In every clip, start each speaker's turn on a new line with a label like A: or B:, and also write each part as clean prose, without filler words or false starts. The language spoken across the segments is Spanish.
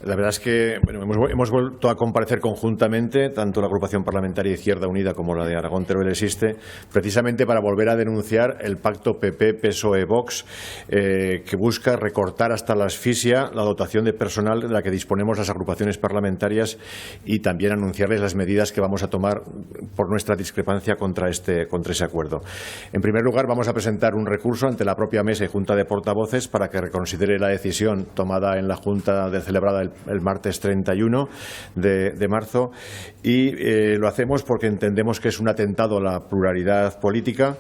A: La verdad es que hemos vuelto a comparecer conjuntamente, tanto la agrupación parlamentaria Izquierda Unida como la de Aragón Teruel Existe, precisamente para volver a denunciar el pacto PP-PSOE-Vox que busca recortar hasta la asfixia la dotación de personal de la que disponemos las agrupaciones parlamentarias y también anunciarles las medidas que vamos a tomar por nuestra discrepancia contra ese acuerdo. En primer lugar, vamos a presentar un recurso ante la propia Mesa y Junta de Portavoces para que reconsidere la decisión tomada en la Junta celebrada el martes 31 de marzo y lo hacemos porque entendemos que es un atentado a la pluralidad política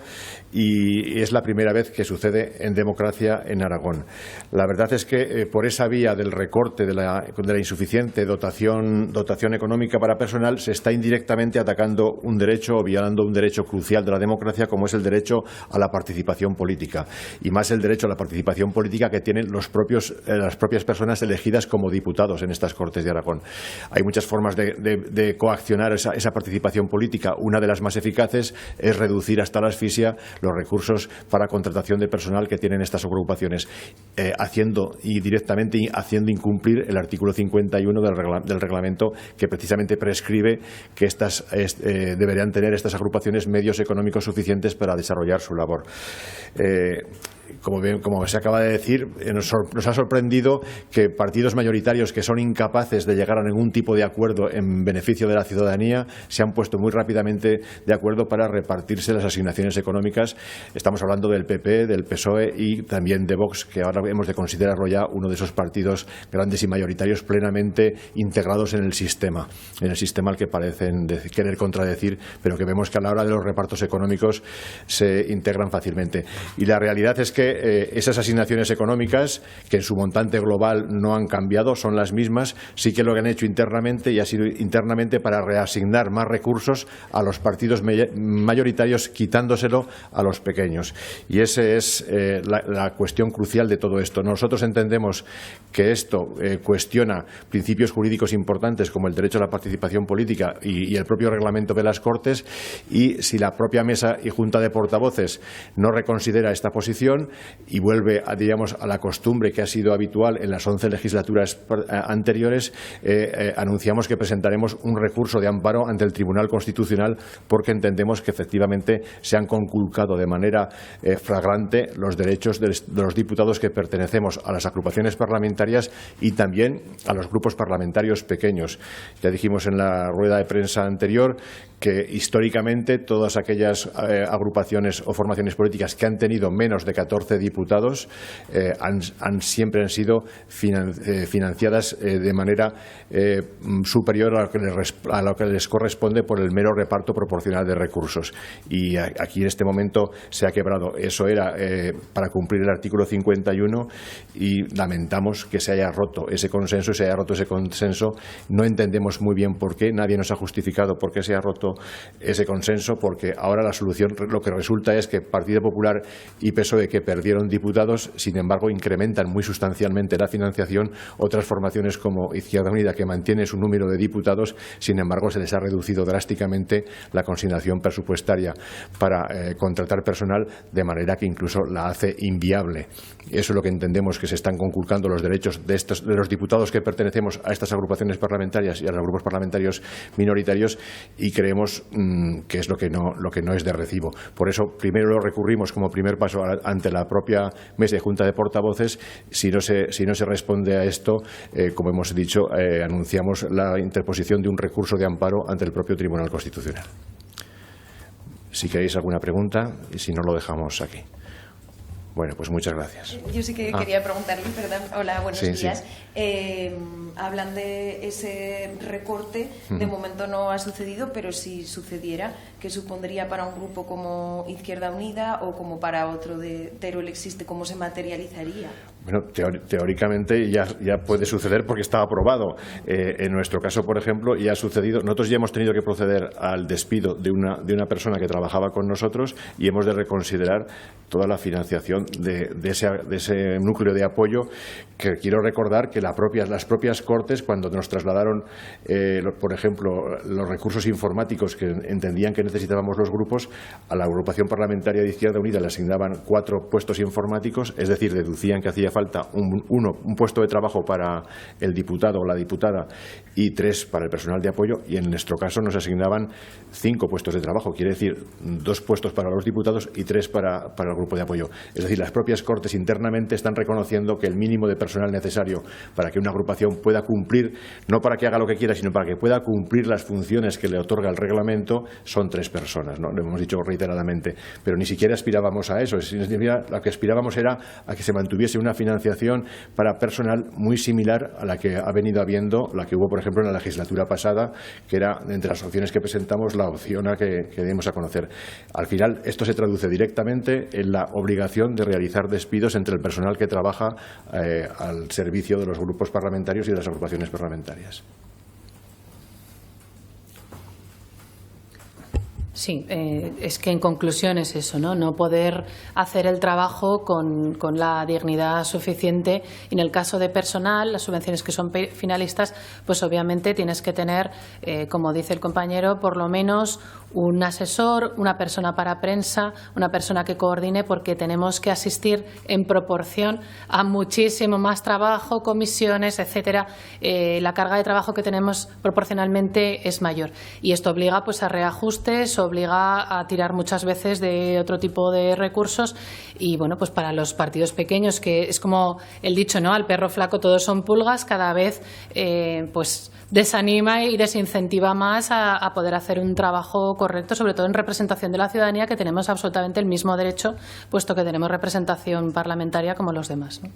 A: y es la primera vez que sucede en democracia en Aragón. La verdad es que por esa vía del recorte de la insuficiente dotación económica para personal se está indirectamente atacando un derecho o violando un derecho crucial de la democracia como es el derecho a la participación política y más el derecho a la participación política que tienen las propias personas elegidas como diputados en estas Cortes de Aragón. Hay muchas formas de coaccionar esa participación política. Una de las más eficaces es reducir hasta la asfixia los recursos para contratación de personal que tienen estas agrupaciones, haciendo incumplir el artículo 51 del reglamento que precisamente prescribe que deberían tener estas agrupaciones medios económicos suficientes para desarrollar su labor. Como se acaba de decir, nos ha sorprendido que partidos mayoritarios que son incapaces de llegar a ningún tipo de acuerdo en beneficio de la ciudadanía se han puesto muy rápidamente de acuerdo para repartirse las asignaciones económicas. Estamos hablando del PP, del PSOE y también de Vox, que ahora hemos de considerarlo ya uno de esos partidos grandes y mayoritarios plenamente integrados en el sistema al que parecen querer contradecir, pero que vemos que a la hora de los repartos económicos se integran fácilmente. Y la realidad es que esas asignaciones económicas, que en su montante global no han cambiado, son las mismas, sí que lo que han hecho internamente y ha sido internamente para reasignar más recursos a los partidos mayoritarios, quitándoselo a los pequeños. Y esa es la cuestión crucial de todo esto. Nosotros entendemos que esto cuestiona principios jurídicos importantes como el derecho a la participación política y el propio reglamento de las Cortes, y si la propia Mesa y Junta de Portavoces no reconsidera esta posición y vuelve a la costumbre que ha sido habitual en las 11 legislaturas anteriores, anunciamos que presentaremos un recurso de amparo ante el Tribunal Constitucional porque entendemos que efectivamente se han conculcado de manera flagrante los derechos de los diputados que pertenecemos a las agrupaciones parlamentarias y también a los grupos parlamentarios pequeños. Ya dijimos en la rueda de prensa anterior que históricamente todas aquellas agrupaciones o formaciones políticas que han tenido menos de 14 diputados siempre han sido financiadas de manera superior a lo que les corresponde por el mero reparto proporcional de recursos. Y aquí en este momento se ha quebrado. Eso era para cumplir el artículo 51 y lamentamos que se haya roto ese consenso. No entendemos muy bien por qué, nadie nos ha justificado por qué se ha roto ese consenso, porque ahora la solución lo que resulta es que Partido Popular y PSOE, que perdieron diputados, sin embargo incrementan muy sustancialmente la financiación. Otras formaciones como Izquierda Unida, que mantiene su número de diputados, sin embargo se les ha reducido drásticamente la consignación presupuestaria para contratar personal, de manera que incluso la hace inviable. Eso es lo que entendemos, que se están conculcando los derechos de los diputados que pertenecemos a estas agrupaciones parlamentarias y a los grupos parlamentarios minoritarios, y creemos que es lo que no es de recibo. Por eso primero lo recurrimos como primer paso ante la propia Mesa y Junta de Portavoces. Si no se responde a esto, como hemos dicho, anunciamos la interposición de un recurso de amparo ante el propio Tribunal Constitucional. Si queréis alguna pregunta, y si no, lo dejamos aquí. Bueno, pues muchas gracias.
B: Yo sí que quería preguntarle, perdón. Hola, buenos días. Sí. Hablan de ese recorte, de momento no ha sucedido, pero si sucediera, ¿qué supondría para un grupo como Izquierda Unida o como para otro de Teruel Existe? ¿Cómo se materializaría?
A: Bueno, teóricamente ya puede suceder porque está aprobado. En nuestro caso, por ejemplo, ya ha sucedido. Nosotros ya hemos tenido que proceder al despido de una persona que trabajaba con nosotros y hemos de reconsiderar toda la financiación de ese núcleo de apoyo, que quiero recordar que las propias Cortes, cuando nos trasladaron, por ejemplo, los recursos informáticos que entendían que necesitábamos los grupos, a la agrupación parlamentaria de Izquierda Unida le asignaban 4 puestos informáticos, es decir, deducían que hacía falta falta un puesto de trabajo para el diputado o la diputada y 3 para el personal de apoyo, y en nuestro caso nos asignaban 5 puestos de trabajo, quiere decir 2 puestos para los diputados y 3 para el grupo de apoyo. Es decir, las propias Cortes internamente están reconociendo que el mínimo de personal necesario para que una agrupación pueda cumplir, no para que haga lo que quiera, sino para que pueda cumplir las funciones que le otorga el reglamento, son 3 personas, ¿no? Lo hemos dicho reiteradamente, pero ni siquiera aspirábamos a eso. Lo que aspirábamos era a que se mantuviese una financiación para personal muy similar a la que ha venido habiendo, la que hubo, por ejemplo, en la legislatura pasada, que era, entre las opciones que presentamos, la opción a que dimos a conocer. Al final, esto se traduce directamente en la obligación de realizar despidos entre el personal que trabaja al servicio de los grupos parlamentarios y de las agrupaciones parlamentarias.
C: Sí, es que en conclusión es eso, ¿no? No poder hacer el trabajo con la dignidad suficiente. Y en el caso de personal, las subvenciones que son finalistas, pues obviamente tienes que tener, como dice el compañero, por lo menos un asesor, una persona para prensa, una persona que coordine, porque tenemos que asistir en proporción a muchísimo más trabajo, comisiones, etcétera. La carga de trabajo que tenemos proporcionalmente es mayor, y esto obliga pues a reajustes, obliga a tirar muchas veces de otro tipo de recursos. Y bueno, pues para los partidos pequeños, que es como el dicho, ¿no? Al perro flaco todos son pulgas, cada vez pues desanima y desincentiva más a poder hacer un trabajo correcto, sobre todo en representación de la ciudadanía, que tenemos absolutamente el mismo derecho, puesto que tenemos representación parlamentaria como los demás, ¿no?